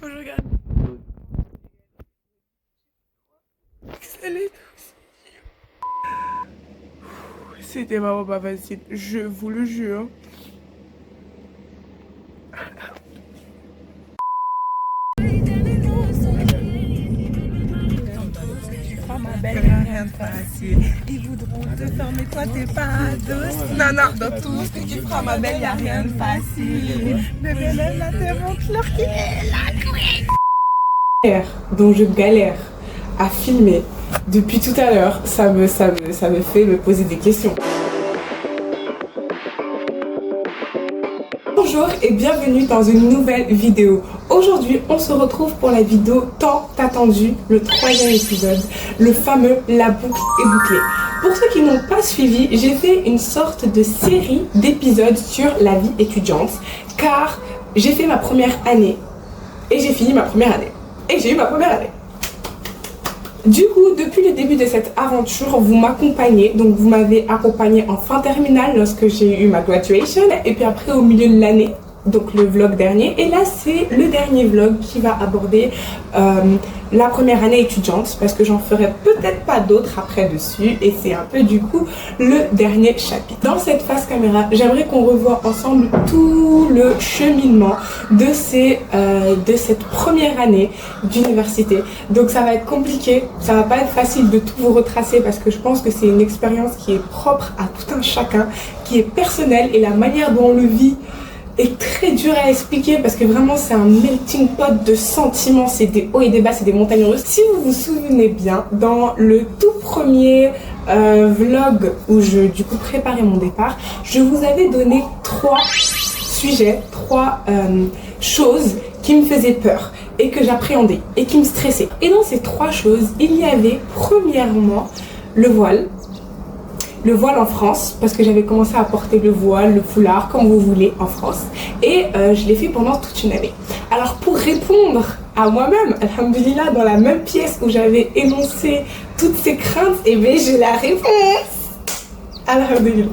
Quand je regarde c'était vraiment pas facile, je vous le jure. Ma belle, rien de facile. Ils voudront te faire, mais toi t'es pas docile. Non, non, dans tout ce que tu feras, ma belle, Y'a rien de facile. Bébé, lève la tête, mon cœur qui est là. dont je galère à filmer depuis tout à l'heure, ça me fait me poser des questions. Bonjour et bienvenue dans une nouvelle vidéo. Aujourd'hui, on se retrouve pour la vidéo tant attendue, le 3e épisode, le fameux La boucle est bouclée. Pour ceux qui n'ont pas suivi, j'ai fait une sorte de série d'épisodes sur la vie étudiante, car j'ai fait ma première année et j'ai fini ma première année. Et j'ai eu ma première année. Du coup, depuis le début de cette aventure, vous m'accompagnez. Donc, vous m'avez accompagné en fin terminale lorsque j'ai eu ma graduation. Et puis après, au milieu de l'année, donc le vlog dernier. Et là, c'est le dernier vlog qui va aborder la première année étudiante. Parce que j'en ferai peut-être pas d'autres après dessus. Et c'est un peu du coup le dernier chapitre. Dans cette face caméra, j'aimerais qu'on revoie ensemble tout le cheminement de cette première année d'université. Donc ça va être compliqué, ça va pas être facile de tout vous retracer parce que je pense que c'est une expérience qui est propre à tout un chacun, qui est personnelle, et la manière dont on le vit est très dur à expliquer parce que vraiment c'est un melting pot de sentiments, c'est des hauts et des bas, c'est des montagnes russes. Si vous vous souvenez bien, dans le tout premier vlog où je du coup préparais mon départ, je vous avais donné 3 sujets, 3 choses qui me faisaient peur et que j'appréhendais et qui me stressaient. Et dans ces 3 choses, il y avait premièrement le voile en France, parce que j'avais commencé à porter le voile, le foulard, comme vous voulez, en France. Et je l'ai fait pendant toute une année. Alors pour répondre à moi-même, alhamdoulilah, dans la même pièce où j'avais énoncé toutes ces craintes, et bien j'ai la réponse. Alhamdoulilah.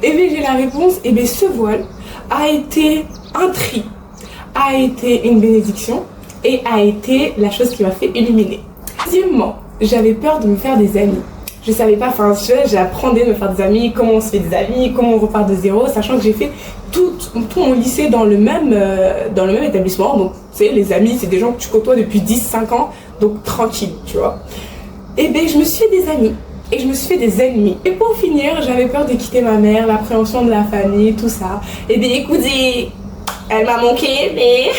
Et bien j'ai la réponse, et bien ce voile a été un tri, a été une bénédiction, et a été la chose qui m'a fait illuminer. Deuxièmement, j'avais peur de me faire des amis. Je savais pas, enfin j'apprenais à me faire des amis, comment on se fait des amis, comment on repart de zéro, sachant que j'ai fait tout mon lycée dans le même établissement. Donc tu sais, les amis, c'est des gens que tu côtoies depuis 10-5 ans, donc tranquille, tu vois. Et bien je me suis fait des amis et je me suis fait des ennemis. Et pour finir, j'avais peur de quitter ma mère, l'appréhension de la famille, tout ça. Et bien écoutez, elle m'a manqué, mais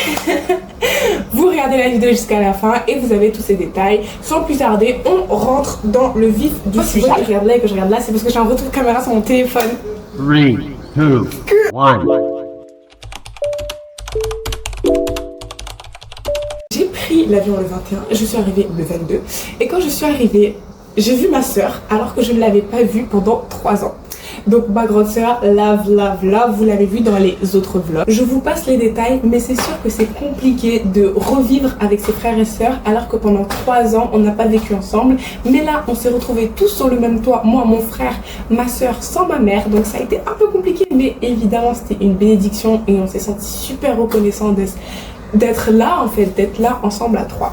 vous regardez la vidéo jusqu'à la fin et vous avez tous ces détails. Sans plus tarder, on rentre dans le vif du sujet. Que je regarde là et que je regarde là, c'est parce que j'ai un retour de caméra sur mon téléphone. 3, 2, 1. J'ai pris l'avion le 21, je suis arrivée le 22. Et quand je suis arrivée, j'ai vu ma soeur alors que je ne l'avais pas vue pendant 3 ans. Donc ma grande sœur, vous l'avez vu dans les autres vlogs. Je vous passe les détails, mais c'est sûr que c'est compliqué de revivre avec ses frères et sœurs alors que pendant 3 ans, on n'a pas vécu ensemble. Mais là, on s'est retrouvés tous sur le même toit, moi, mon frère, ma sœur, sans ma mère. Donc ça a été un peu compliqué, mais évidemment, c'était une bénédiction et on s'est senti super reconnaissant d'être là, en fait, d'être là ensemble à 3.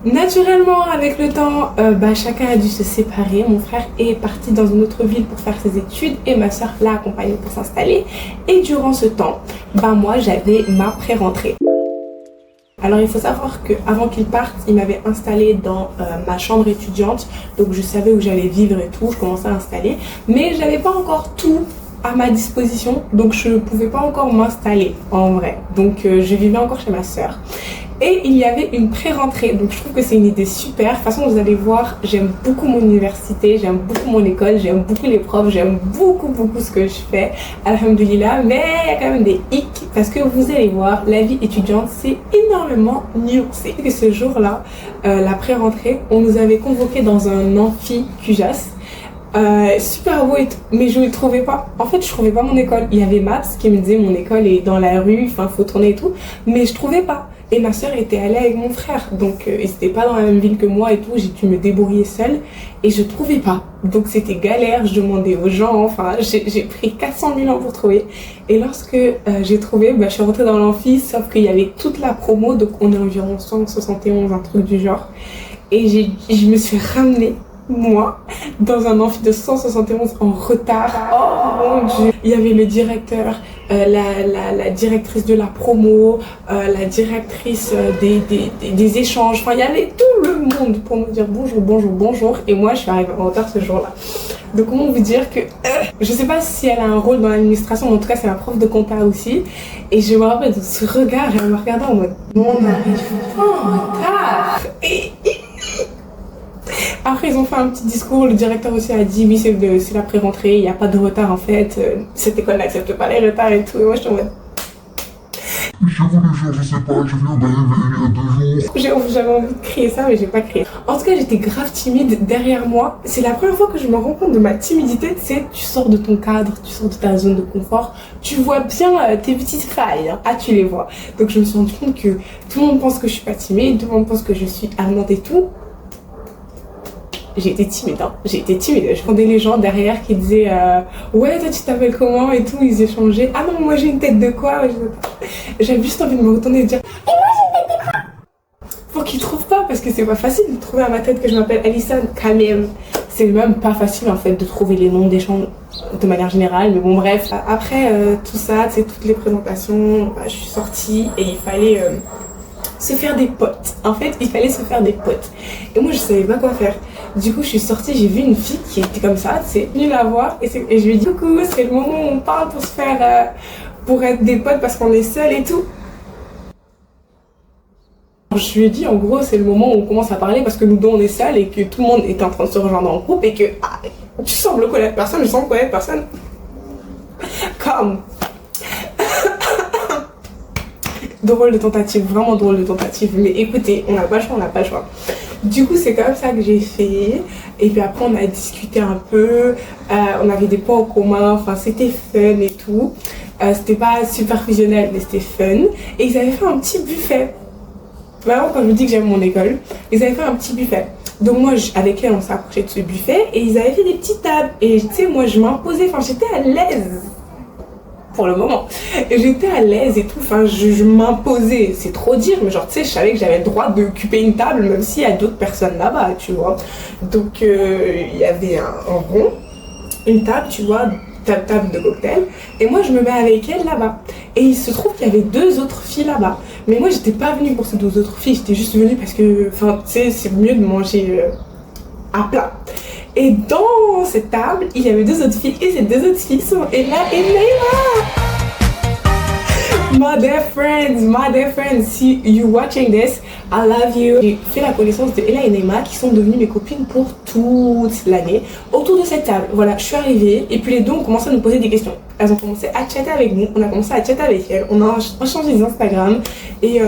Naturellement, avec le temps, chacun a dû se séparer. Mon frère est parti dans une autre ville pour faire ses études et ma soeur l'a accompagné pour s'installer. Et durant ce temps, moi j'avais ma pré-rentrée. Alors il faut savoir qu'avant qu'il parte, il m'avait installée dans ma chambre étudiante. Donc je savais où j'allais vivre et tout, je commençais à installer. Mais j'avais pas encore tout à ma disposition, donc je pouvais pas encore m'installer en vrai. Donc je vivais encore chez ma soeur. Et il y avait une pré-rentrée, donc je trouve que c'est une idée super. De toute façon, vous allez voir, j'aime beaucoup mon université, j'aime beaucoup mon école, j'aime beaucoup les profs, j'aime beaucoup ce que je fais, alhamdoulilah. Mais il y a quand même des hicks, parce que vous allez voir, la vie étudiante, c'est énormément nuancé. Et ce jour-là, la pré-rentrée, on nous avait convoqués dans un amphi Cujas. Super beau et tout, mais je le trouvais pas. En fait, je trouvais pas mon école. Il y avait Maps qui me disait mon école est dans la rue, enfin faut tourner et tout, mais je trouvais pas. Et ma soeur était allée avec mon frère, donc ils n'étaient pas dans la même ville que moi et tout, j'ai dû me débrouiller seule et je trouvais pas. Donc c'était galère, je demandais aux gens, enfin j'ai pris 400 000 ans pour trouver. Et lorsque j'ai trouvé, je suis rentrée dans l'amphi, sauf qu'il y avait toute la promo, donc on est environ 171, un truc du genre. Et je me suis ramenée, moi, dans un amphi de 171 en retard. Oh mon Dieu! Il y avait le directeur, la directrice de la promo, la directrice des échanges. Enfin, il y avait tout le monde pour me dire bonjour, bonjour, bonjour. Et moi, je suis arrivée en retard ce jour-là. Donc, comment vous dire que... je sais pas si elle a un rôle dans l'administration, mais en tout cas, c'est ma prof de compta aussi. Et je me rappelle de ce regard, elle me regardait en mode... On arrive pas en retard. Après, ils ont fait un petit discours, le directeur aussi a dit, oui, c'est la pré-rentrée, il n'y a pas de retard en fait, cette école n'accepte pas les retards et tout, et moi je suis en mode... Je sais pas, je viens d'arriver il y a 2 jours. J'avais envie de crier ça, mais j'ai pas crié. En tout cas, j'étais grave timide derrière moi. C'est la première fois que je me rends compte de ma timidité, tu sors de ton cadre, tu sors de ta zone de confort, tu vois bien tes petites failles, hein. Ah, tu les vois. Donc je me suis rendu compte que tout le monde pense que je suis pas timide, tout le monde pense que je suis armante et tout. J'ai été timide, hein. J'ai été timide. Je entendais les gens derrière qui disaient ouais, toi tu t'appelles comment et tout. Ils échangeaient. Ah non, moi j'ai une tête de quoi? J'avais juste envie de me retourner et de dire et moi j'ai une tête de quoi? Pour qu'ils trouvent pas, parce que c'est pas facile de trouver à ma tête que je m'appelle Alison quand même. C'est même pas facile en fait de trouver les noms des gens de manière générale. Mais bon, bref. Après tout ça, toutes les présentations, je suis sortie et il fallait se faire des potes. En fait, il fallait se faire des potes. Et moi, je savais pas quoi faire. Du coup, je suis sortie, j'ai vu une fille qui était comme ça, c'est venue la voir et je lui ai dit coucou, c'est le moment où on parle pour se faire, pour être des potes parce qu'on est seul et tout. Je lui ai dit en gros, c'est le moment où on commence à parler parce que nous deux on est seuls et que tout le monde est en train de se rejoindre en groupe et que tu sembles connaître personne, je semble connaître personne. Comme. Drôle de tentative, vraiment drôle de tentative. Mais écoutez, on n'a pas le choix, on n'a pas le choix. Du coup, c'est comme ça que j'ai fait. Et puis après, on a discuté un peu. On avait des points en commun. Enfin, c'était fun et tout. C'était pas super fusionnel, mais c'était fun. Et ils avaient fait un petit buffet. Vraiment, quand je vous dis que j'aime mon école, ils avaient fait un petit buffet. Donc moi, avec elle, on s'est approché de ce buffet. Et ils avaient fait des petites tables. Et tu sais, moi, je m'imposais. Enfin, j'étais à l'aise. Pour le moment, j'étais à l'aise et tout, enfin je m'imposais, c'est trop dire, mais genre tu sais, je savais que j'avais le droit d'occuper une table même s'il y a d'autres personnes là-bas, tu vois. Donc il y avait un rond, une table, tu vois, table de cocktail, et moi je me mets avec elle là-bas. Et il se trouve qu'il y avait 2 autres filles là-bas, mais moi j'étais pas venue pour ces 2 autres filles, j'étais juste venue parce que, enfin tu sais, c'est mieux de manger à plat. Et dans cette table, il y avait 2 autres filles et ces 2 autres filles sont Ella et Neymar. My dear friends, si you watching this, I love you. J'ai fait la connaissance de Ella et Neymar qui sont devenues mes copines pour toute l'année autour de cette table. Voilà, je suis arrivée et puis les deux ont commencé à nous poser des questions. Elles ont commencé à chatter avec nous, on a commencé à chatter avec elles, on a échangé des Instagram et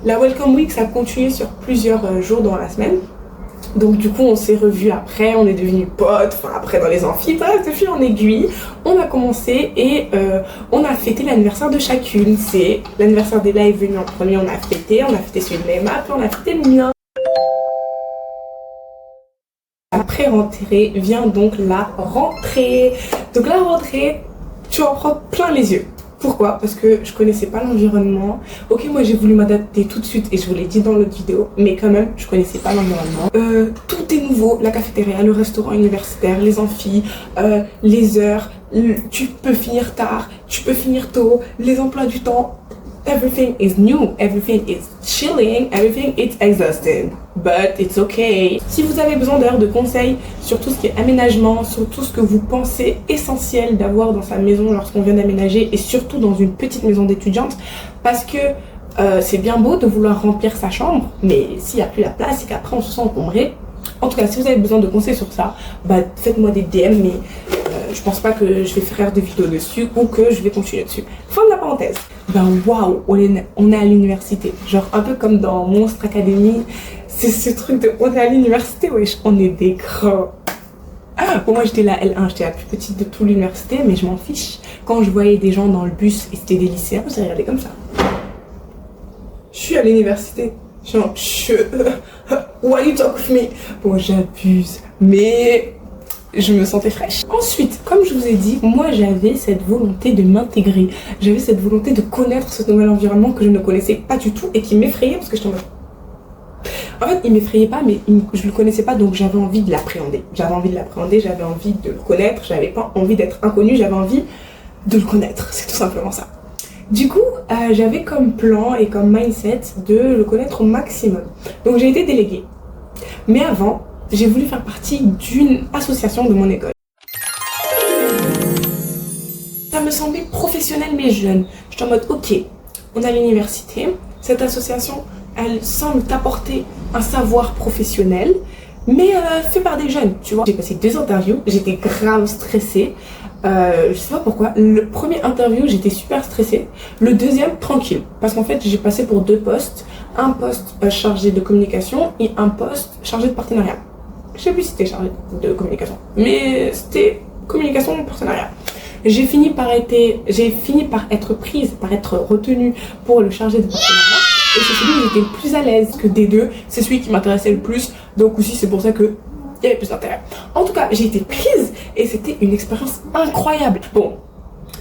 la Welcome Week ça a continué sur plusieurs jours dans la semaine. Donc du coup on s'est revus après, on est devenus potes, enfin après dans les amphis, bref de fil en aiguille, on a commencé et on a fêté l'anniversaire de chacune. C'est l'anniversaire d'Ella est venu en premier, on a fêté celui de Neymar, puis on a fêté le mien. Après rentrée vient donc la rentrée. Donc la rentrée, tu en prends plein les yeux. Pourquoi? Parce que je connaissais pas l'environnement. Ok, moi j'ai voulu m'adapter tout de suite et je vous l'ai dit dans l'autre vidéo, mais quand même je connaissais pas l'environnement. Tout est nouveau, la cafétéria, le restaurant universitaire, les amphis, les heures, tu peux finir tard, tu peux finir tôt, les emplois du temps. Everything is new, everything is chilling, everything is exhausting, but it's okay. Si vous avez besoin d'ailleurs de conseils sur tout ce qui est aménagement, sur tout ce que vous pensez essentiel d'avoir dans sa maison lorsqu'on vient d'aménager et surtout dans une petite maison d'étudiante, parce que c'est bien beau de vouloir remplir sa chambre, mais s'il n'y a plus la place et qu'après on se sent encombré. En tout cas, si vous avez besoin de conseils sur ça, faites-moi des DM, mais je pense pas que je vais faire de vidéos dessus ou que je vais continuer dessus. Fin de la parenthèse. Waouh, on est à l'université. Genre un peu comme dans Monstre Academy, c'est ce truc de on est à l'université, wesh, on est des grands. Bon, moi j'étais la L1, j'étais la plus petite de toute l'université, mais je m'en fiche. Quand je voyais des gens dans le bus et c'était des lycéens, j'ai regardé comme ça. je suis à l'université. Genre, why you talk with me? Bon, j'abuse, mais je me sentais fraîche. Ensuite, comme je vous ai dit, moi j'avais cette volonté de m'intégrer. J'avais cette volonté de connaître ce nouvel environnement que je ne connaissais pas du tout et qui m'effrayait parce que j'étais en mode... En fait, il m'effrayait pas, mais je le connaissais pas, donc j'avais envie de l'appréhender. J'avais envie de l'appréhender, j'avais envie de le connaître, j'avais pas envie d'être inconnue, j'avais envie de le connaître. C'est tout simplement ça. Du coup, j'avais comme plan et comme mindset de le connaître au maximum. Donc j'ai été déléguée. Mais avant, j'ai voulu faire partie d'une association de mon école. Ça me semblait professionnel mais jeune. J'étais en mode, ok, on est à l'université, cette association, elle semble t'apporter un savoir professionnel, mais fait par des jeunes, tu vois. J'ai passé 2 interviews, j'étais grave stressée. Je sais pas pourquoi. Le premier interview, j'étais super stressée. Le deuxième, tranquille. Parce qu'en fait, j'ai passé pour 2 postes. Un poste chargé de communication et un poste chargé de partenariat. Je sais plus si c'était chargé de communication, mais c'était communication ou partenariat. J'ai fini par être prise, par être retenue pour le chargé de partenariat. Et c'est celui où j'étais le plus à l'aise que des deux. C'est celui qui m'intéressait le plus. Donc aussi, c'est pour ça que il y avait plus d'intérêt. En tout cas, j'ai été prise et c'était une expérience incroyable. Bon,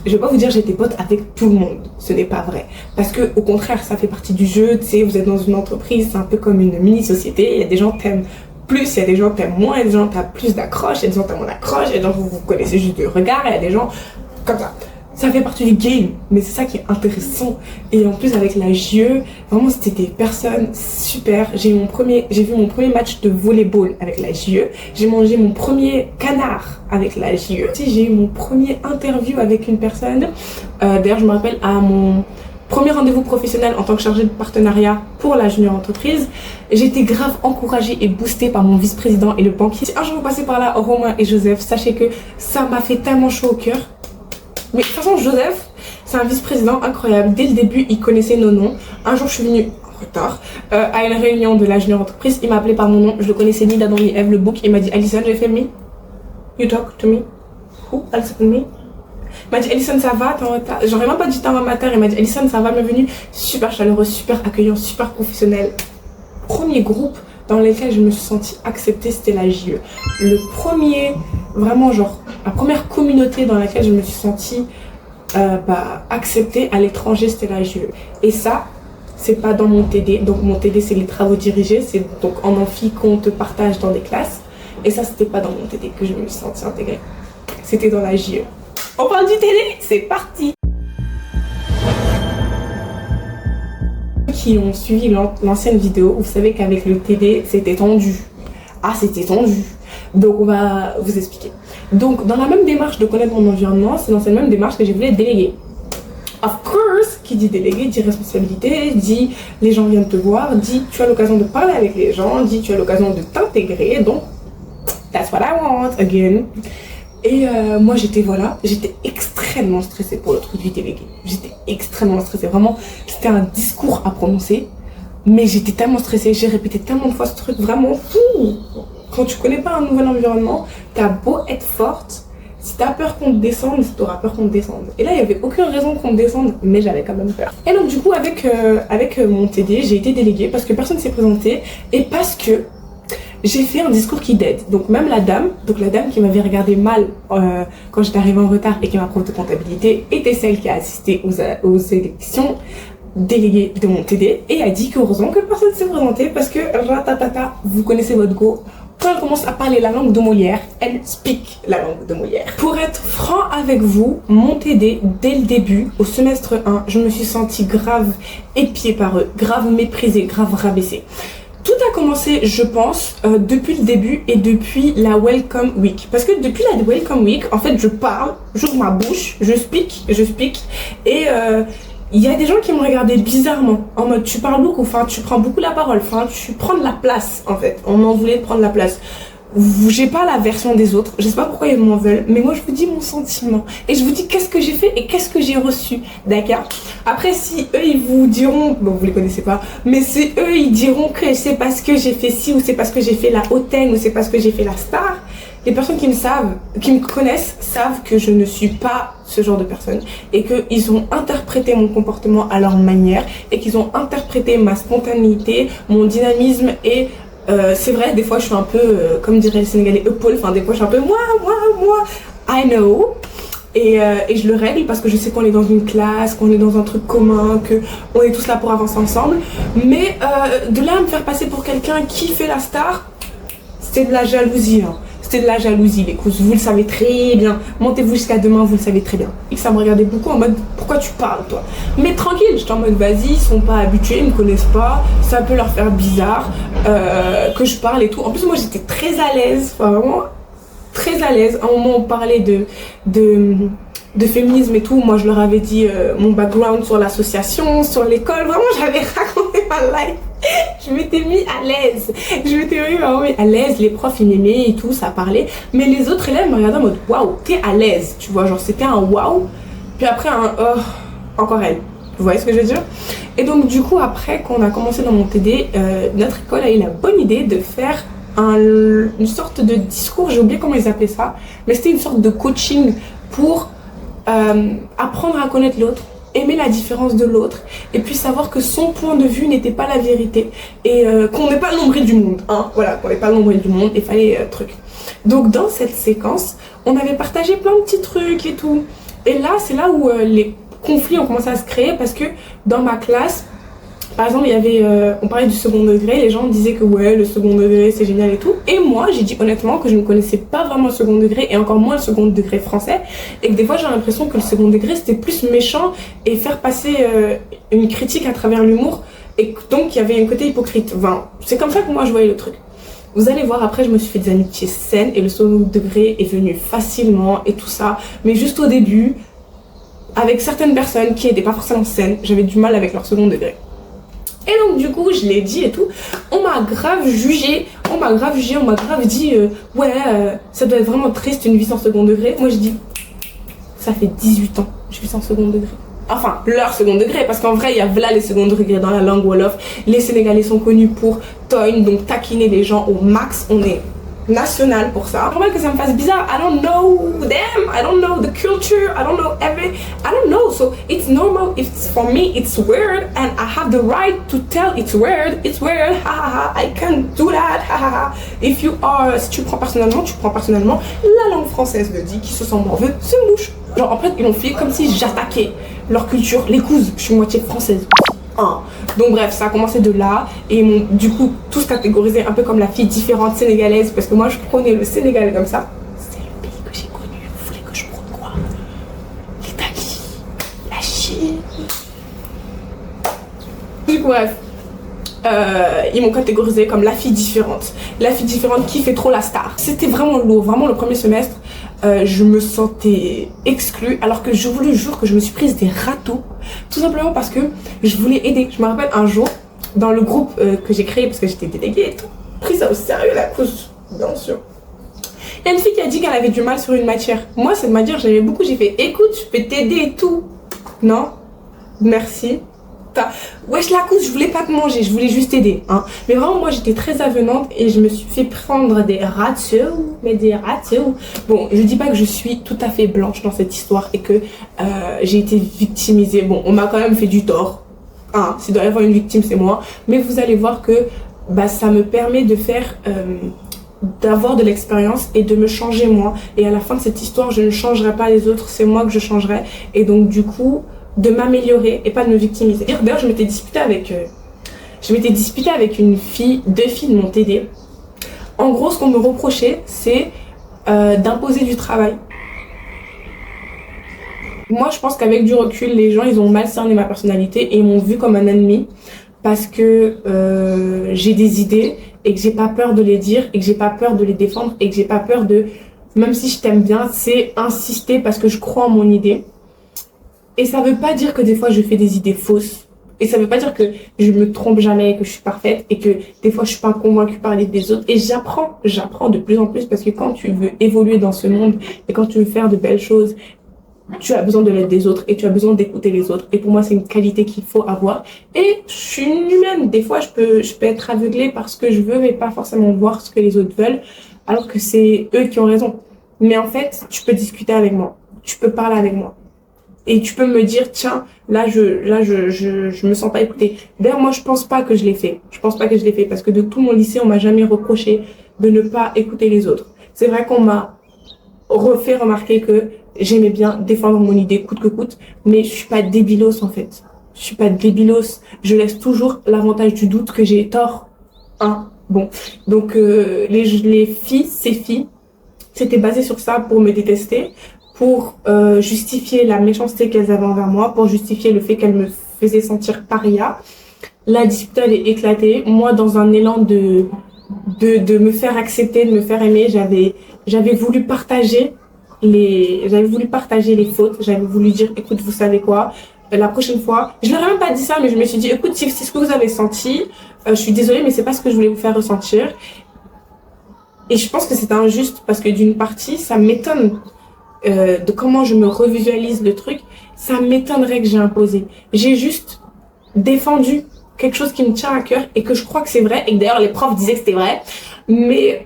je vais pas vous dire j'étais pote avec tout le monde, ce n'est pas vrai. Parce que au contraire, ça fait partie du jeu, tu sais, vous êtes dans une entreprise, c'est un peu comme une mini-société, il y a des gens qui t'aiment plus, il y a des gens qui t'aiment moins, il y a des gens qui t'as plus d'accroche, il y a des gens qui t'as moins d'accroche, il y a des gens que vous connaissez juste de regard, il y a des gens comme ça. Ça fait partie du game, mais c'est ça qui est intéressant. Et en plus avec la JE, vraiment c'était des personnes super. J'ai vu mon premier match de volleyball avec la JE. J'ai mangé mon premier canard avec la JE. J'ai eu mon premier interview avec une personne. D'ailleurs je me rappelle à mon premier rendez-vous professionnel en tant que chargée de partenariat pour la junior entreprise. J'étais grave encouragée et boostée par mon vice-président et le banquier. Si un jour vous passez par là, Romain et Joseph, sachez que ça m'a fait tellement chaud au cœur. Mais de toute façon, Joseph, c'est un vice-président incroyable. Dès le début, il connaissait nos noms. Un jour, je suis venue en retard à une réunion de la junior entreprise. Il m'a appelé par mon nom. Je le connaissais ni d'Adam ni Eve, le book. Il m'a dit, Alison, j'ai fait me. You talk to me. Who? Alison me. Il m'a dit, Alison, ça va? T'es en retard? J'aurais même pas dit t'es en retard. Il m'a dit, Alison, ça va? Bienvenue. Super chaleureux, super accueillant, super professionnel. Premier groupe dans lequel je me suis sentie acceptée, c'était la JE. Le premier, vraiment genre, la première communauté dans laquelle je me suis sentie acceptée à l'étranger, c'était la JE. Et ça, c'est pas dans mon TD. Donc mon TD, c'est les travaux dirigés, c'est donc en amphi qu'on te partage dans des classes. Et ça, c'était pas dans mon TD que je me suis sentie intégrée. C'était dans la JE. On parle du TD, c'est parti! Qui ont suivi l'ancienne vidéo, vous savez qu'avec le TD, c'était tendu. Ah, c'était tendu. Donc, on va vous expliquer. Donc, dans la même démarche de connaître mon environnement, c'est dans cette même démarche que j'ai voulu être déléguée. Of course, qui dit délégué, dit responsabilité, dit les gens viennent te voir, dit tu as l'occasion de parler avec les gens, dit tu as l'occasion de t'intégrer. Donc, that's what I want again. Et moi j'étais extrêmement stressée pour le truc du délégué. J'étais extrêmement stressée, vraiment c'était un discours à prononcer. Mais j'étais tellement stressée, j'ai répété tellement de fois ce truc, vraiment fou. Quand tu connais pas un nouvel environnement, t'as beau être forte, si t'as peur qu'on te descende, t'auras peur qu'on te descende. Et là il y avait aucune raison qu'on me descende, mais j'avais quand même peur. Et donc du coup avec mon TD, j'ai été déléguée parce que personne s'est présenté et parce que j'ai fait un discours qui dead. Donc même la dame qui m'avait regardé mal quand j'étais arrivée en retard et qui est ma prof de comptabilité, était celle qui a assisté aux élections déléguée de mon TD et a dit qu'heureusement que personne ne s'est présenté parce que ratatata, vous connaissez votre go. Quand elle commence à parler la langue de Molière, elle speak la langue de Molière. Pour être franc avec vous, mon TD, dès le début, au semestre 1, je me suis sentie grave épiée par eux, grave méprisée, grave rabaissée. Tout a commencé, je pense, depuis le début et depuis la Welcome Week. Parce que depuis la Welcome Week, en fait, je parle, j'ouvre ma bouche, je speak, et il y a des gens qui me regardaient bizarrement, en mode tu parles beaucoup, enfin tu prends beaucoup la parole, enfin tu prends de la place en fait, on m'en voulait de prendre la place. J'ai pas la version des autres, je sais pas pourquoi ils m'en veulent, mais moi je vous dis mon sentiment et je vous dis qu'est-ce que j'ai fait et qu'est-ce que j'ai reçu, d'accord? Après si eux ils vous diront, bon vous les connaissez pas, mais si eux ils diront que c'est parce que j'ai fait ci ou c'est parce que j'ai fait la hautaine ou c'est parce que j'ai fait la star, les personnes qui me connaissent, savent que je ne suis pas ce genre de personne et qu'ils ont interprété mon comportement à leur manière et qu'ils ont interprété ma spontanéité, mon dynamisme et c'est vrai, des fois je suis un peu, comme dirait les Sénégalais, épaule, enfin des fois je suis un peu moi, I know. Et je le règle parce que je sais qu'on est dans une classe, qu'on est dans un truc commun, qu'on est tous là pour avancer ensemble. Mais de là à me faire passer pour quelqu'un qui fait la star, c'était de la jalousie. Hein. C'était de la jalousie, les cousins, vous le savez très bien. Montez-vous jusqu'à demain, vous le savez très bien. Et ça me regardait beaucoup en mode, pourquoi tu parles, toi? Mais tranquille, j'étais en mode, vas-y, ils sont pas habitués, ils me connaissent pas, ça peut leur faire bizarre que je parle et tout. En plus, moi, j'étais très à l'aise, enfin, vraiment très à l'aise. À un moment, on parlait de féminisme et tout. Moi, je leur avais dit mon background sur l'association, sur l'école. Vraiment, j'avais raconté ma life. Je m'étais mis à l'aise. Je m'étais mis vraiment à l'aise. Les profs, ils m'aimaient et tout, ça parlait. Mais les autres élèves me regardaient en mode waouh, t'es à l'aise. Tu vois, genre, c'était un waouh. Puis après, un oh, encore elle. Vous voyez ce que je veux dire? Et donc, du coup, après qu'on a commencé dans mon TD, notre école a eu la bonne idée de faire une sorte de discours, j'ai oublié comment ils appelaient ça, mais c'était une sorte de coaching pour apprendre à connaître l'autre, aimer la différence de l'autre et puis savoir que son point de vue n'était pas la vérité et qu'on n'est pas le nombril du monde, hein, voilà, qu'on n'est pas le nombril du monde, il fallait truc. Donc dans cette séquence, on avait partagé plein de petits trucs et tout. Et là, c'est là où les conflits ont commencé à se créer parce que dans ma classe, par exemple, il y avait, on parlait du second degré, les gens disaient que ouais, le second degré c'est génial et tout. Et moi, j'ai dit honnêtement que je ne connaissais pas vraiment le second degré et encore moins le second degré français. Et que des fois, j'ai l'impression que le second degré c'était plus méchant et faire passer une critique à travers l'humour. Et donc, il y avait un côté hypocrite. Enfin, c'est comme ça que moi je voyais le truc. Vous allez voir, après, je me suis fait des amitiés saines et le second degré est venu facilement et tout ça. Mais juste au début, avec certaines personnes qui n'étaient pas forcément saines, j'avais du mal avec leur second degré. Et donc du coup, je l'ai dit et tout, on m'a grave jugé, on m'a grave dit ouais, ça doit être vraiment triste une vie sans second degré. Moi je dis, ça fait 18 ans que je vis sans second degré. Enfin, leur second degré, parce qu'en vrai, il y a là les second degrés dans la langue Wolof. Les Sénégalais sont connus pour toin, donc taquiner les gens au max, on est national pour ça. Normal que ça me fasse bizarre. I don't know them, I don't know the culture, I don't know I don't know. So it's normal. It's for me, it's weird, and I have the right to tell it's weird. It's weird. Ha ha ha. I can't do that. Ha ha ha. If you are, si tu prends personnellement, tu prends personnellement. La langue française le dit. Qui se sent morveux se mouche. Genre en fait ils l'ont fait comme si j'attaquais leur culture. Les cousins, je suis moitié française. Donc bref, ça a commencé de là et ils m'ont du coup tous catégorisé un peu comme la fille différente sénégalaise parce que moi je prenais le Sénégal comme ça. C'est le pays que j'ai connu, vous voulez que je prenne quoi? L'Italie, la Chine. Du coup bref, ils m'ont catégorisé comme la fille différente qui fait trop la star. C'était vraiment lourd, vraiment le premier semestre. Je me sentais exclue alors que je vous le jure que je me suis prise des râteaux tout simplement parce que je voulais aider. Je me rappelle un jour dans le groupe que j'ai créé parce que j'étais déléguée et tout, pris ça au sérieux la cause, bien sûr. Il y a une fille qui a dit qu'elle avait du mal sur une matière. Moi cette matière j'aimais beaucoup, j'ai fait écoute je peux t'aider et tout. Non, merci. Wesh la couche, je voulais pas te manger, je voulais juste t'aider, hein. Mais vraiment moi j'étais très avenante et je me suis fait prendre des râteaux, mais des râteaux. Bon, je dis pas que je suis tout à fait blanche dans cette histoire et que j'ai été victimisée. Bon, on m'a quand même fait du tort, hein. S'il doit y avoir une victime c'est moi. Mais vous allez voir que bah, ça me permet de faire d'avoir de l'expérience et de me changer moi. Et à la fin de cette histoire je ne changerai pas les autres, c'est moi que je changerai. Et donc du coup de m'améliorer et pas de me victimiser. D'ailleurs je m'étais disputée avec une fille, deux filles de mon TD. En gros ce qu'on me reprochait c'est d'imposer du travail. Moi je pense qu'avec du recul les gens ils ont mal cerné ma personnalité et ils m'ont vu comme un ennemi parce que j'ai des idées et que j'ai pas peur de les dire et que j'ai pas peur de les défendre et que j'ai pas peur de, même si je t'aime bien, c'est insister parce que je crois en mon idée. Et ça veut pas dire que des fois je fais des idées fausses. Et ça veut pas dire que je me trompe jamais, que je suis parfaite et que des fois je suis pas convaincue par l'idée des autres. Et j'apprends de plus en plus parce que quand tu veux évoluer dans ce monde et quand tu veux faire de belles choses, tu as besoin de l'aide des autres et tu as besoin d'écouter les autres. Et pour moi c'est une qualité qu'il faut avoir. Et je suis une humaine. Des fois je peux être aveuglée par ce que je veux mais pas forcément voir ce que les autres veulent. alors que c'est eux qui ont raison. Mais en fait, tu peux discuter avec moi, tu peux parler avec moi. Et tu peux me dire, tiens, là, je me sens pas écoutée. D'ailleurs, moi, je pense pas que je l'ai fait. Je pense pas que je l'ai fait parce que de tout mon lycée, on m'a jamais reproché de ne pas écouter les autres. C'est vrai qu'on m'a refait remarquer que j'aimais bien défendre mon idée coûte que coûte, mais je suis pas débilos, en fait. Je suis pas débilos. Je laisse toujours l'avantage du doute que j'ai tort. Hein? Bon. Donc, les filles, ces filles, c'était basé sur ça pour me détester, pour justifier la méchanceté qu'elles avaient envers moi, pour justifier le fait qu'elles me faisaient sentir paria. La dispute, elle est éclatée. Moi, dans un élan de me faire accepter, de me faire aimer, j'avais voulu partager les fautes. J'avais voulu dire, écoute, vous savez quoi, la prochaine fois, je leur ai même pas dit ça, mais je me suis dit, écoute, si c'est ce que vous avez senti, je suis désolée, mais c'est pas ce que je voulais vous faire ressentir. Et je pense que c'est injuste parce que d'une partie, ça m'étonne de comment je me revisualise le truc. Ça m'étonnerait que j'ai imposé. J'ai juste défendu quelque chose qui me tient à cœur et que je crois que c'est vrai. Et que d'ailleurs, les profs disaient que c'était vrai. Mais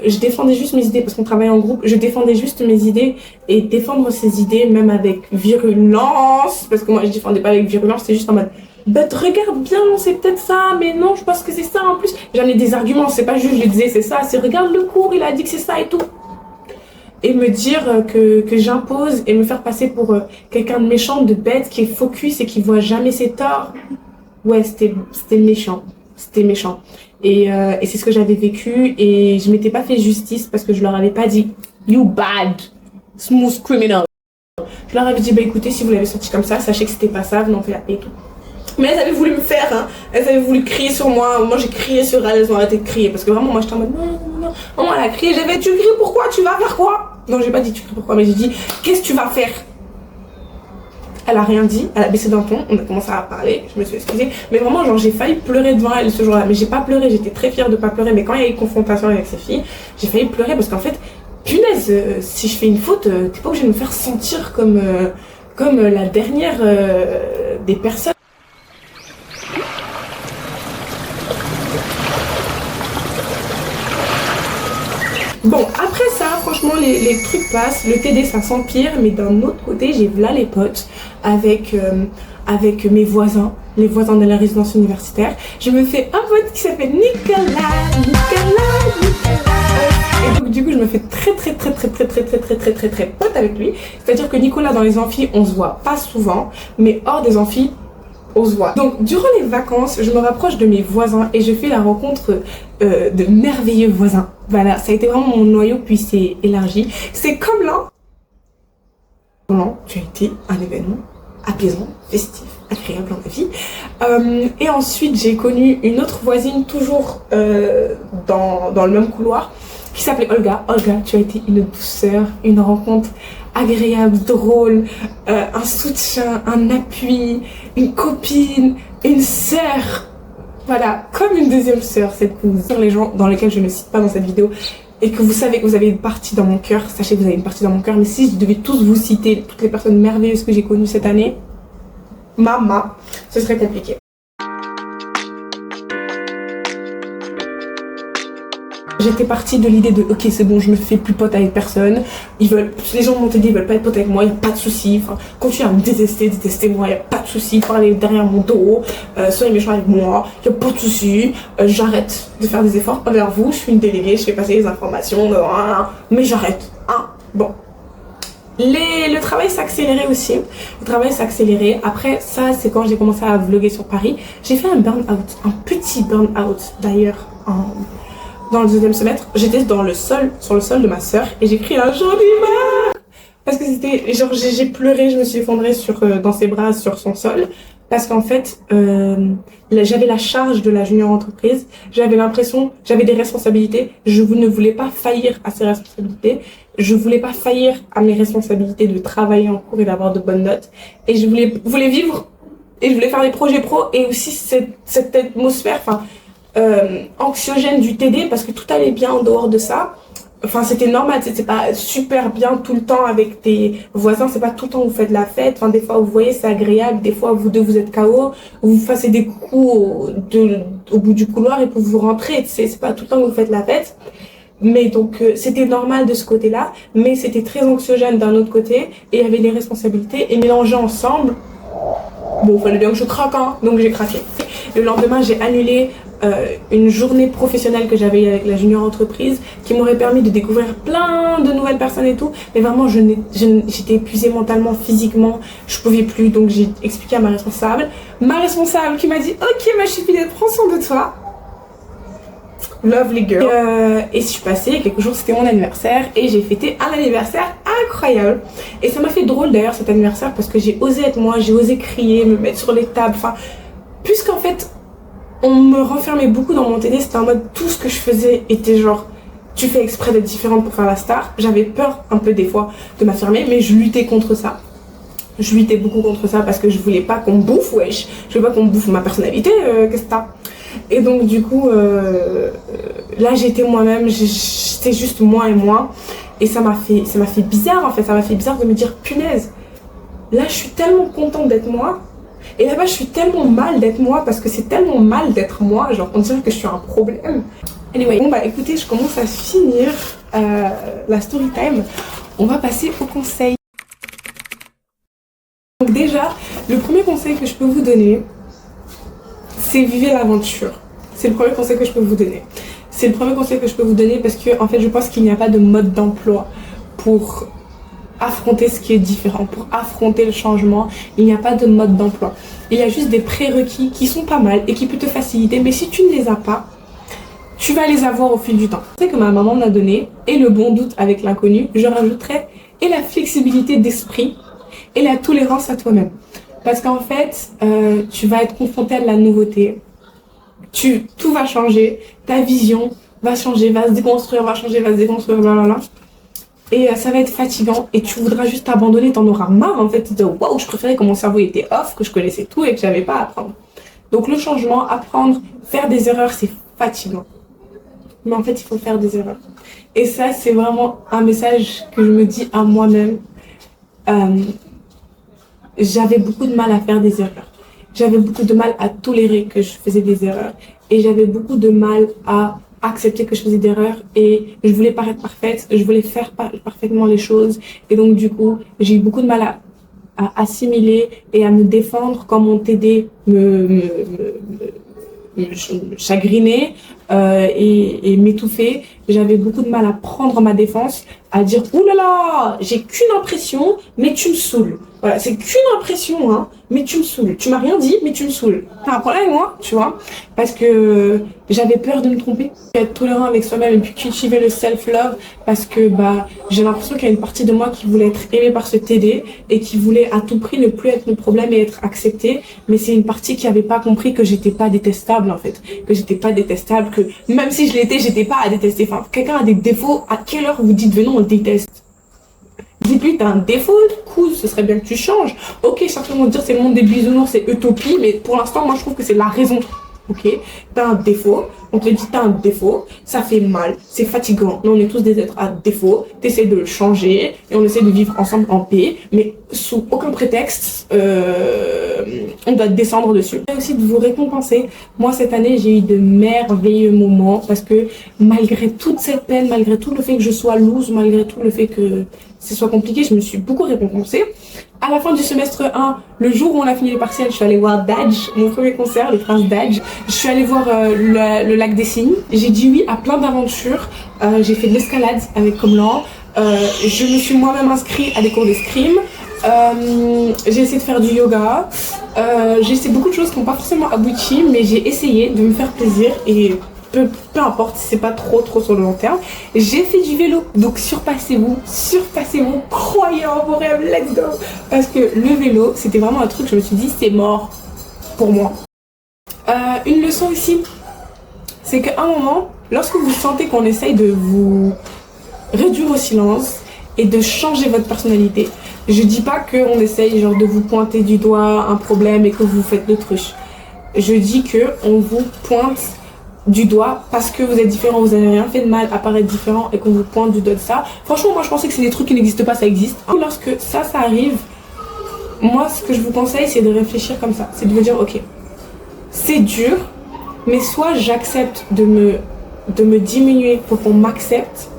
je défendais juste mes idées parce qu'on travaillait en groupe. Je défendais juste mes idées et défendre ces idées, même avec virulence, parce que moi, je défendais pas avec virulence, c'est juste en mode bah regarde bien, c'est peut-être ça, mais non, je pense que c'est ça en plus. J'en ai des arguments, c'est pas juste je disais c'est ça, c'est regarde le cours, il a dit que c'est ça et tout. Et me dire que j'impose et me faire passer pour quelqu'un de méchant, de bête, qui est focus et qui voit jamais ses torts. Ouais, c'était méchant. C'était méchant. Et c'est ce que j'avais vécu et je m'étais pas fait justice parce que je leur avais pas dit you bad, smooth criminal. Je leur avais dit bah écoutez, si vous l'avez senti comme ça, sachez que c'était pas ça, vous n'en faites pas et tout. Mais elles avaient voulu me faire, hein. Elles avaient voulu crier sur moi. Moi j'ai crié sur elles, elles ont arrêté de crier. Parce que vraiment, moi j'étais en mode non. Maman elle a crié, j'avais tu cries pourquoi, tu vas faire quoi? Non, j'ai pas dit tu cries pourquoi, mais j'ai dit qu'est-ce que tu vas faire? Elle a rien dit, elle a baissé d'un ton, on a commencé à parler, je me suis excusée. Mais vraiment, genre j'ai failli pleurer devant elle ce jour-là. Mais j'ai pas pleuré, j'étais très fière de pas pleurer. Mais quand il y a eu confrontation avec ces filles, j'ai failli pleurer parce qu'en fait, punaise, si je fais une faute, t'es pas obligé de me faire sentir comme la dernière des personnes. Bon, après ça, franchement, les trucs passent, le TD ça s'empire, mais d'un autre côté, j'ai là les potes avec mes voisins, les voisins de la résidence universitaire. Je me fais un pote qui s'appelle Nicolas. Et donc du coup, je me fais très pote avec lui. C'est-à-dire que Nicolas dans les amphis, on se voit pas souvent, mais hors des amphis, on se voit. Donc durant les vacances, je me rapproche de mes voisins et je fais la rencontre de merveilleux voisins. Voilà, ça a été vraiment mon noyau puis c'est élargi. C'est comme là. Vraiment, tu as été un événement apaisant, festif, agréable dans ma vie. Et ensuite, j'ai connu une autre voisine toujours dans le même couloir qui s'appelait Olga. Olga, tu as été une douceur, une rencontre agréable, drôle, un soutien, un appui, une copine, une sœur. Voilà, comme une deuxième sœur, cette cousine. Les gens dans lesquels je ne cite pas dans cette vidéo et que vous savez que vous avez une partie dans mon cœur, sachez que vous avez une partie dans mon cœur. Mais si je devais tous vous citer, toutes les personnes merveilleuses que j'ai connues cette année, maman, ce serait compliqué. J'étais partie de l'idée de ok c'est bon, je me fais plus pote avec personne, les gens m'ont dit ils veulent pas être pote avec moi, y a pas de souci, enfin continuez à me détestez-moi, y a pas de souci, parlez derrière mon dos, soyez méchants avec moi, y a pas de souci, j'arrête de faire des efforts envers vous, je suis une déléguée, je fais passer les informations, mais j'arrête, hein, bon. Le travail s'est accéléré aussi, après ça c'est quand j'ai commencé à vlogger sur Paris, j'ai fait un burn-out, un petit burn-out d'ailleurs, dans le deuxième semestre, j'étais sur le sol de ma sœur et j'ai crié un j'en ai marre parce que c'était genre j'ai pleuré, je me suis effondrée dans ses bras sur son sol parce qu'en fait j'avais la charge de la junior entreprise, j'avais l'impression, j'avais des responsabilités, je ne voulais pas faillir à ces responsabilités, je voulais pas faillir à mes responsabilités de travailler en cours et d'avoir de bonnes notes et je voulais vivre et je voulais faire des projets pro et aussi cette atmosphère, anxiogène du TD parce que tout allait bien en dehors de ça. Enfin, c'était normal, c'était pas super bien tout le temps avec tes voisins, c'est pas tout le temps où vous faites la fête. Enfin, des fois, vous voyez, c'est agréable, des fois, vous deux, vous êtes KO, vous fassiez des coups au bout du couloir et puis vous rentrez, c'est pas tout le temps que vous faites la fête. Mais donc c'était normal de ce côté-là, mais c'était très anxiogène d'un autre côté, et il y avait les responsabilités, et mélangées ensemble, bon, il fallait bien que je craque, hein, donc j'ai craqué. Le lendemain, j'ai annulé une journée professionnelle que j'avais avec la junior entreprise qui m'aurait permis de découvrir plein de nouvelles personnes et tout, mais vraiment j'étais épuisée mentalement, physiquement, je pouvais plus, donc j'ai expliqué à ma responsable qui m'a dit ok ma chipine, prends soin de toi, lovely girl. Et je suis passée, quelques jours c'était mon anniversaire et j'ai fêté un anniversaire incroyable, et ça m'a fait drôle d'ailleurs cet anniversaire parce que j'ai osé être moi, j'ai osé crier, me mettre sur les tables, enfin puisqu'en fait on me renfermait beaucoup dans mon TD, c'était en mode tout ce que je faisais était genre tu fais exprès d'être différente pour faire la star. J'avais peur un peu des fois de m'affirmer, mais je luttais contre ça. Je luttais beaucoup contre ça parce que je voulais pas qu'on me bouffe, wesh. Je voulais pas qu'on me bouffe ma personnalité, qu'est-ce que t'as. Et donc du coup, là j'étais moi-même, j'étais juste moi et moi. Et ça m'a fait bizarre en fait, ça m'a fait bizarre de me dire punaise. Là je suis tellement contente d'être moi. Et là-bas, je suis tellement mal d'être moi parce que c'est tellement mal d'être moi, genre on dirait que je suis un problème. Anyway, bon bah écoutez, je commence à finir la story time. On va passer au conseil. Donc déjà, le premier conseil que je peux vous donner, c'est vivez l'aventure. C'est le premier conseil que je peux vous donner. C'est le premier conseil que je peux vous donner parce que en fait, je pense qu'il n'y a pas de mode d'emploi pour affronter ce qui est différent, pour affronter le changement. Il n'y a pas de mode d'emploi. Il y a juste des prérequis qui sont pas mal et qui peuvent te faciliter, mais si tu ne les as pas, tu vas les avoir au fil du temps. C'est que ma maman m'a donné, et le bon doute avec l'inconnu, je rajouterais, et la flexibilité d'esprit, et la tolérance à toi-même. Parce qu'en fait, tu vas être confronté à de la nouveauté, tout va changer, ta vision va changer, va se déconstruire, va changer, va se déconstruire, blablabla. Et ça va être fatigant et tu voudras juste t'abandonner, t'en auras marre en fait de waouh, je préférais que mon cerveau était off, que je connaissais tout et que j'avais pas à apprendre. Donc le changement, apprendre, faire des erreurs, c'est fatigant. Mais en fait, il faut faire des erreurs. Et ça, c'est vraiment un message que je me dis à moi-même. J'avais beaucoup de mal à faire des erreurs. J'avais beaucoup de mal à tolérer que je faisais des erreurs. Et j'avais beaucoup de mal à accepter que je faisais des erreurs et je voulais paraître parfaite, je voulais faire parfaitement les choses et donc du coup j'ai eu beaucoup de mal à assimiler et à me défendre quand mon TD me chagrinait et m'étouffer. J'avais beaucoup de mal à prendre ma défense, à dire « Ouh là là, j'ai qu'une impression, mais tu me saoules. » Voilà, c'est qu'une impression, hein, mais tu me saoules. Tu m'as rien dit, mais tu me saoules. T'as un problème avec moi, tu vois? Parce que j'avais peur de me tromper. Être tolérant avec soi-même et puis cultiver le self-love parce que bah j'ai l'impression qu'il y a une partie de moi qui voulait être aimée par ce TD et qui voulait à tout prix ne plus être le problème et être acceptée. Mais c'est une partie qui avait pas compris que j'étais pas détestable en fait. Que j'étais pas détestable, que même si je l'étais, j'étais pas à détester. Enfin, quelqu'un a des défauts, à quelle heure vous dites venons on le déteste? Dis-lui, t'as un défaut, cool, ce serait bien que tu changes. Ok, certains vont dire c'est le monde des bisounours, c'est utopie, mais pour l'instant, moi je trouve que c'est la raison. Ok, t'as un défaut, on te dit t'as un défaut, ça fait mal, c'est fatigant, mais on est tous des êtres à défaut, t'essaies de le changer et on essaie de vivre ensemble en paix, mais sous aucun prétexte, on doit descendre dessus. Et aussi de vous récompenser. Moi cette année j'ai eu de merveilleux moments parce que malgré toute cette peine, malgré tout le fait que je sois loose, malgré tout le fait que ce soit compliqué, je me suis beaucoup récompensée. À la fin du semestre 1, le jour où on a fini les partiels, je suis allée voir Dadj, mon premier concert, les Princes Dadj. Je suis allée voir le lac des Cygnes. J'ai dit oui à plein d'aventures. J'ai fait de l'escalade avec Comlan. Je me suis moi-même inscrite à des cours d'escrime. J'ai essayé de faire du yoga. J'ai essayé beaucoup de choses qui n'ont pas forcément abouti, mais j'ai essayé de me faire plaisir et peu importe si c'est pas trop sur le long terme. J'ai fait du vélo, donc surpassez-vous, croyez en vos rêves, let's go. Parce que le vélo, c'était vraiment un truc, je me suis dit, c'est mort pour moi. Une leçon aussi, c'est qu'à un moment, lorsque vous sentez qu'on essaye de vous réduire au silence et de changer votre personnalité, je dis pas qu'on essaye genre de vous pointer du doigt un problème et que vous faites l'autruche. Je dis que on vous pointe du doigt parce que vous êtes différent, vous n'avez rien fait de mal à paraître différent et qu'on vous pointe du doigt de ça. Franchement, moi je pensais que c'est des trucs qui n'existent pas, ça existe. Lorsque ça arrive, moi ce que je vous conseille c'est de réfléchir comme ça, c'est de vous dire ok, c'est dur, mais soit j'accepte de me de me diminuer pour qu'on m'accepte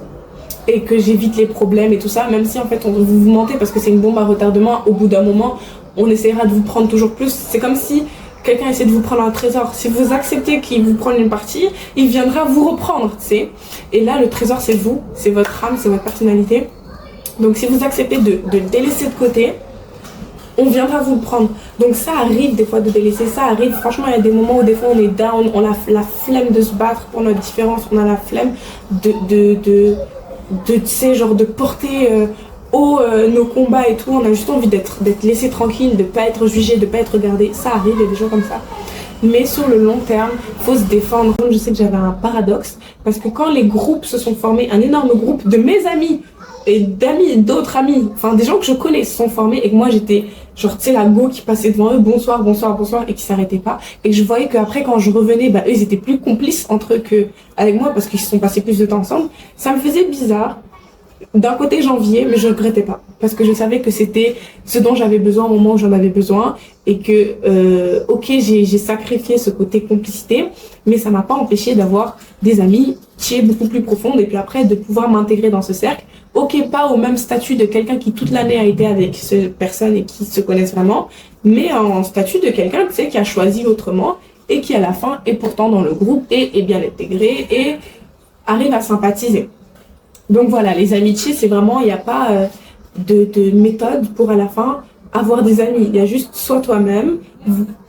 et que j'évite les problèmes et tout ça, même si en fait vous mentez parce que c'est une bombe à retardement, au bout d'un moment, on essaiera de vous prendre toujours plus. C'est comme si quelqu'un essaie de vous prendre un trésor. Si vous acceptez qu'il vous prenne une partie, il viendra vous reprendre, tu sais. Et là, le trésor, c'est vous, c'est votre âme, c'est votre personnalité. Donc si vous acceptez de le délaisser de côté, on viendra vous le prendre. Donc ça arrive des fois de délaisser, ça arrive. Franchement, il y a des moments où des fois on est down, on a la flemme de se battre pour notre différence, on a la flemme tu sais, genre de porter haut nos combats et tout. On a juste envie d'être laissé tranquille, de pas être jugé, de pas être regardé. Ça arrive, il y a des gens comme ça. Mais sur le long terme, faut se défendre. Je sais que j'avais un paradoxe parce que quand les groupes se sont formés, un énorme groupe de mes amis et d'amis, d'autres amis, enfin des gens que je connais se sont formés et que moi j'étais genre tu sais la go qui passait devant eux, bonsoir, bonsoir, bonsoir et qui s'arrêtait pas, et que je voyais qu'après quand je revenais, bah eux ils étaient plus complices entre eux qu'avec moi parce qu'ils se sont passés plus de temps ensemble. Ça me faisait bizarre. D'un côté j'enviais, mais je regrettais pas parce que je savais que c'était ce dont j'avais besoin au moment où j'en avais besoin et que ok j'ai sacrifié ce côté complicité, mais ça m'a pas empêché d'avoir des amis qui est beaucoup plus profonde et puis après de pouvoir m'intégrer dans ce cercle. Ok, pas au même statut de quelqu'un qui toute l'année a été avec cette personne et qui se connaissent vraiment, mais en statut de quelqu'un tu sais qui a choisi autrement et qui à la fin est pourtant dans le groupe et est bien intégré et arrive à sympathiser. Donc voilà, les amitiés, c'est vraiment, il n'y a pas de méthode pour à la fin avoir des amis. Il y a juste sois toi-même.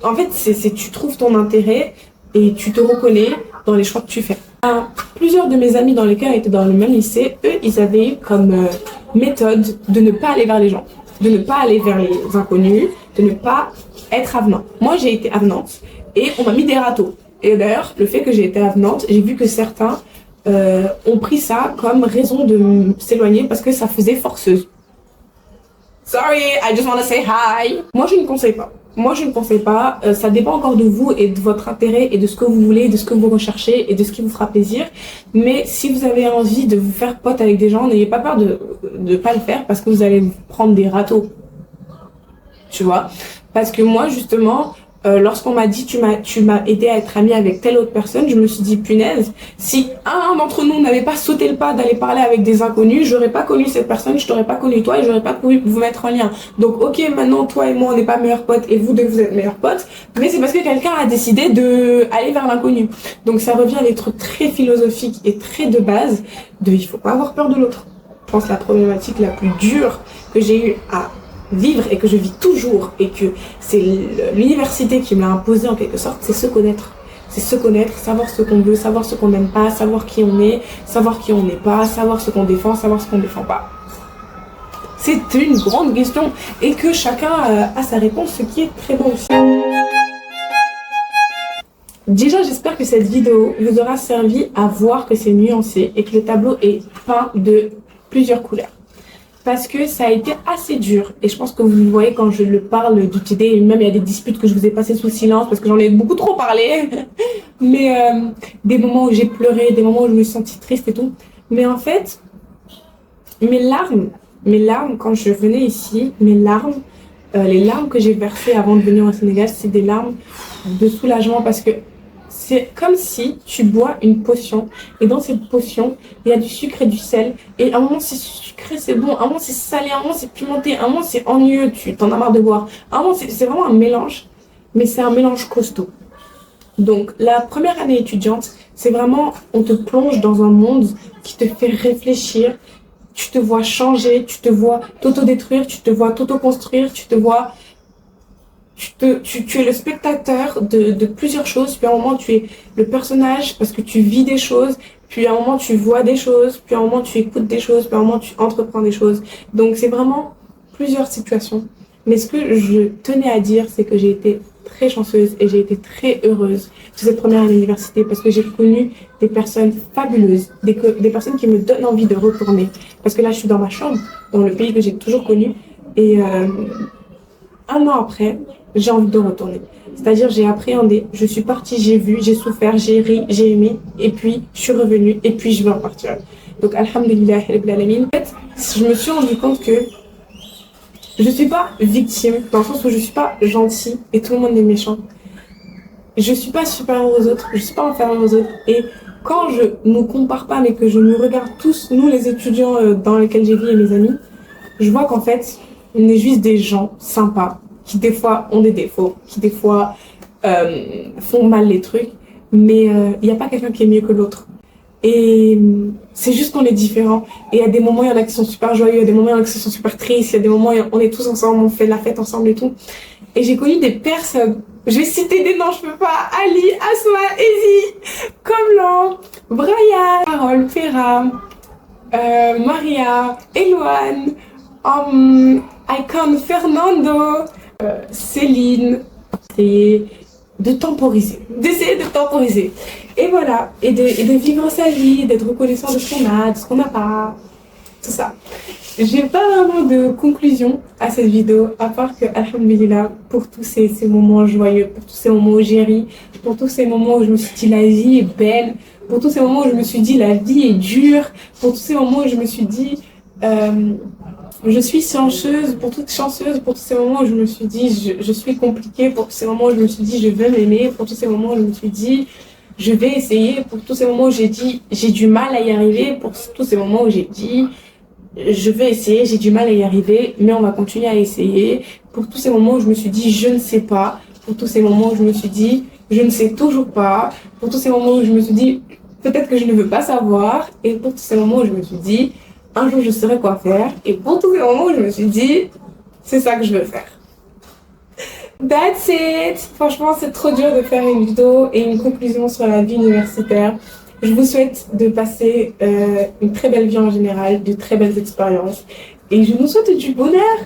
En fait, c'est tu trouves ton intérêt et tu te reconnais dans les choix que tu fais. Plusieurs de mes amis dans lesquels étaient dans le même lycée, eux, ils avaient eu comme méthode de ne pas aller vers les gens, de ne pas aller vers les inconnus, de ne pas être avenant. Moi, j'ai été avenante et on m'a mis des râteaux. Et d'ailleurs, le fait que j'ai été avenante, j'ai vu que certains ont pris ça comme raison de s'éloigner parce que ça faisait forceuse. Sorry, I just want to say hi. Moi, je ne conseille pas. Moi, je ne conseille pas. Ça dépend encore de vous et de votre intérêt et de ce que vous voulez, de ce que vous recherchez et de ce qui vous fera plaisir. Mais si vous avez envie de vous faire pote avec des gens, n'ayez pas peur de pas le faire parce que vous allez vous prendre des râteaux. Tu vois? Parce que moi, justement, lorsqu'on m'a dit tu m'as aidé à être amie avec telle autre personne, je me suis dit punaise, si un d'entre nous n'avait pas sauté le pas d'aller parler avec des inconnus, j'aurais pas connu cette personne, je t'aurais pas connu toi et j'aurais pas pu vous mettre en lien. Donc ok, maintenant toi et moi on n'est pas meilleurs potes et vous deux vous êtes meilleurs potes, mais c'est parce que quelqu'un a décidé de aller vers l'inconnu. Donc ça revient à des trucs très philosophiques et très de base de il faut pas avoir peur de l'autre. Je pense que la problématique la plus dure que j'ai eu à vivre et que je vis toujours et que c'est l'université qui me l'a imposé en quelque sorte, c'est se connaître. C'est se connaître, savoir ce qu'on veut, savoir ce qu'on n'aime pas, savoir qui on est, savoir qui on n'est pas, savoir ce qu'on défend, savoir ce qu'on défend pas. C'est une grande question et que chacun a sa réponse, ce qui est très bon aussi. Déjà, j'espère que cette vidéo vous aura servi à voir que c'est nuancé et que le tableau est peint de plusieurs couleurs. Parce que ça a été assez dur et je pense que vous le voyez quand je le parle du TD, et même il y a des disputes que je vous ai passées sous silence parce que j'en ai beaucoup trop parlé, mais des moments où j'ai pleuré, des moments où je me suis sentie triste et tout. Mais en fait, mes larmes quand je venais ici, les larmes que j'ai versées avant de venir au Sénégal, c'est des larmes de soulagement parce que c'est comme si tu bois une potion et dans cette potion, il y a du sucre et du sel. Et à un moment, c'est sucré, c'est bon. À un moment, c'est salé. À un moment, c'est pimenté. À un moment, c'est ennuyeux. Tu t'en as marre de boire. À un moment, c'est vraiment un mélange. Mais c'est un mélange costaud. Donc, la première année étudiante, c'est vraiment, on te plonge dans un monde qui te fait réfléchir. Tu te vois changer. Tu te vois t'auto-détruire. Tu te vois t'auto-construire. Tu te vois... Tu es le spectateur de plusieurs choses, puis à un moment tu es le personnage parce que tu vis des choses, puis à un moment tu vois des choses, puis à un moment tu écoutes des choses, puis à un moment tu entreprends des choses. Donc c'est vraiment plusieurs situations. Mais ce que je tenais à dire, c'est que j'ai été très chanceuse et j'ai été très heureuse de cette première année d'université parce que j'ai connu des personnes fabuleuses, des personnes qui me donnent envie de retourner. Parce que là je suis dans ma chambre, dans le pays que j'ai toujours connu, et un an après, j'ai envie de retourner. C'est-à-dire, j'ai appréhendé, je suis partie, j'ai vu, j'ai souffert, j'ai ri, j'ai aimé, et puis je suis revenue, et puis je veux repartir. Donc, alhamdulillah, rabbil alamin. En fait, je me suis rendu compte que je suis pas victime, dans le sens où je suis pas gentille, et tout le monde est méchant. Je suis pas supérieure aux autres, je suis pas inférieure aux autres, et quand je nous compare pas, mais que je nous regarde tous, nous les étudiants dans lesquels j'ai vu et mes amis, je vois qu'en fait, on est juste des gens sympas, qui des fois ont des défauts, qui des fois font mal les trucs, mais il n'y a pas quelqu'un qui est mieux que l'autre. Et c'est juste qu'on est différents. Et il y a des moments, il y en a qui sont super joyeux, il y a des moments, il y en a qui sont super tristes, il y a des moments, on est tous ensemble, on fait la fête ensemble et tout. Et j'ai connu des personnes, je vais citer des noms, je peux pas, Ali, Asma, Ezi, Komlan, Brian, Carole, Ferra, Maria, Eloane, Icon, Fernando, Céline, et de temporiser, d'essayer de temporiser. Et voilà, et de vivre sa vie, d'être reconnaissant de ce qu'on a, de ce qu'on n'a pas, tout ça. J'ai pas vraiment de conclusion à cette vidéo, à part que, alhamdoulilah, pour tous ces moments joyeux, pour tous ces moments où j'ai ri, pour tous ces moments où je me suis dit la vie est belle, pour tous ces moments où je me suis dit la vie est dure, pour tous ces moments où je me suis dit je suis chanceuse, pour tous ces moments où je me suis dit je suis compliquée, pour tous ces moments où je me suis dit je veux m'aimer, pour tous ces moments où je me suis dit je vais essayer, pour tous ces moments où j'ai dit j'ai du mal à y arriver, pour tous ces moments où j'ai dit je vais essayer, j'ai du mal à y arriver, mais on va continuer à essayer, pour tous ces moments où je me suis dit je ne sais pas, pour tous ces moments où je me suis dit je ne sais toujours pas, pour tous ces moments où je me suis dit peut-être que je ne veux pas savoir, et pour tous ces moments où je me suis dit un jour je saurai quoi faire, et pour tous ces moments où je me suis dit c'est ça que je veux faire. That's it. Franchement, c'est trop dur de faire une vidéo et une conclusion sur la vie universitaire. Je vous souhaite de passer une très belle vie en général, de très belles expériences, et je vous souhaite du bonheur,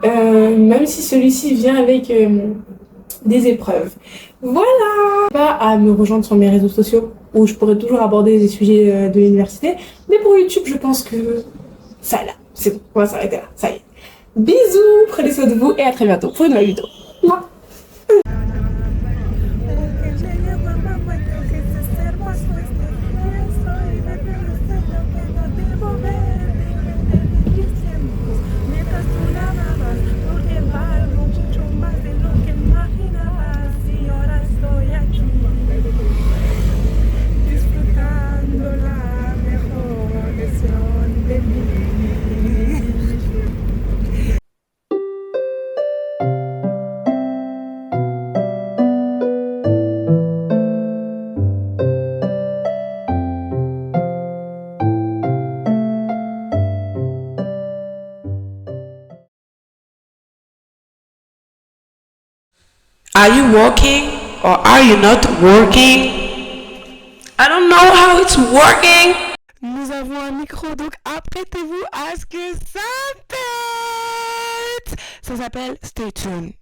même si celui-ci vient avec des épreuves. Voilà. Pas à me rejoindre sur mes réseaux sociaux où je pourrais toujours aborder des sujets de l'université, mais pour YouTube, je pense que ça là, c'est bon, on va s'arrêter là, ça y est. Bisous, prenez soin de vous et à très bientôt pour une nouvelle vidéo. Mouah. Are you working or are you not working? I don't know how it's working. Nous avons un micro, donc apprêtez-vous à ce que ça pète. Ça s'appelle Stay Tuned.